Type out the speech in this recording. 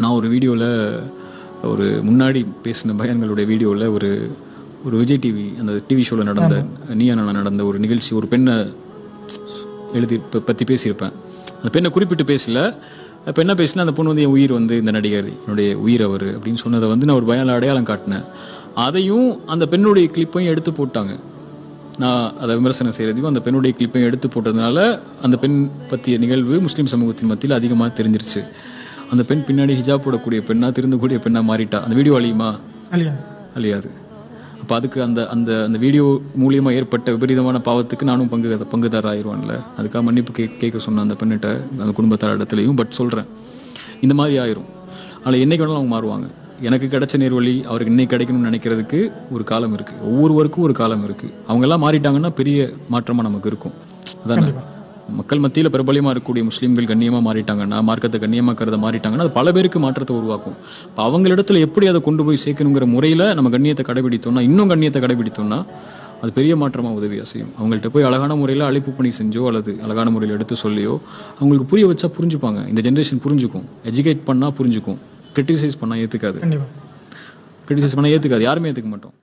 நான் ஒரு வீடியோவில் ஒரு முன்னாடி பேசின பயான்களுடைய வீடியோவில் ஒரு விஜய் டிவி அந்த டிவி ஷோவில் நடந்த நீயானா நடந்த ஒரு நிகழ்ச்சி, ஒரு பெண்ணை பற்றி பேசியிருப்பேன். அந்த பெண்ணை குறிப்பிட்டு பேசல. இப்போ என்ன பேசினா, அந்த பொண்ணு என் உயிர் இந்த நடிகர், என்னுடைய உயிர் அவர் அப்படின்னு சொன்னதை நான் ஒரு பயானில் அடையாளம் காட்டினேன். அதையும் அந்த பெண்ணுடைய கிளிப்பையும் எடுத்து போட்டாங்க. நான் அதை விமர்சனம் செய்கிறதையும் அந்த பெண்ணுடைய கிளிப்பையும் எடுத்து போட்டதுனால அந்த பெண் பற்றிய நிகழ்வு முஸ்லீம் சமூகத்தின் மத்தியில் அதிகமாக தெரிஞ்சிருச்சு. அந்த பெண் பின்னாடி ஹிஜாப் போடக்கூடிய பெண்ணாக, திருந்தக்கூடிய பெண்ணாக மாறிட்டா. அந்த வீடியோ அழியுமா? அழியாது. அப்போ அதுக்கு அந்த அந்த அந்த வீடியோ மூலியமாக ஏற்பட்ட விபரீதமான பாவத்துக்கு நானும் பங்குதாரர் ஆயிடுவான்ல. அதுக்காக மன்னிப்பு கேட்க சொன்ன அந்த பெண்ணிட்ட, அந்த குடும்பத்தார் இடத்துலையும். பட் சொல்கிறேன், இந்த மாதிரி ஆயிரும். அதில் என்னைக்கு வேணாலும் அவங்க மாறுவாங்க. எனக்கு கிடைச்ச நேர்வழி அவருக்கு இன்னைக்கு கிடைக்கணும்னு நினைக்கிறதுக்கு ஒரு காலம் இருக்குது. ஒவ்வொருவருக்கும் ஒரு காலம் இருக்குது. அவங்கெல்லாம் மாறிட்டாங்கன்னா பெரிய மாற்றமாக நமக்கு இருக்கும். அதான் மக்கள் மத்தியில் பிரபலியமாக இருக்கக்கூடிய முஸ்லீம்கள் கண்ணியமாக மாறிட்டாங்கன்னா, மார்க்கத்தை கண்ணியமாக கருத மாறிட்டாங்கன்னா, அது பல பேருக்கு மாற்றத்தை உருவாக்கும். இப்போ அவங்களிடத்துல எப்படி அதை கொண்டு போய் சேர்க்கணுங்கிற முறையில் நம்ம கண்ணியத்தை கடைபிடித்தோம்னா, இன்னும் கண்ணியத்தை கடைபிடித்தோம்னா அது பெரிய மாற்றமாக உதவியாக செய்யும். அவங்கள்ட்ட போய் அழகான முறையில் அழைப்பு பணி செஞ்சோ அல்லது அழகான முறையில் எடுத்து சொல்லியோ அவங்களுக்கு புரிய வச்சா புரிஞ்சுப்பாங்க. இந்த ஜென்ரேஷன் புரிஞ்சுக்கும். எஜுகேட் பண்ணால் புரிஞ்சுக்கும். கிரிட்டிசைஸ் பண்ணால் ஏற்றுக்காது. யாருமே ஏற்றுக்க மாட்டோம்.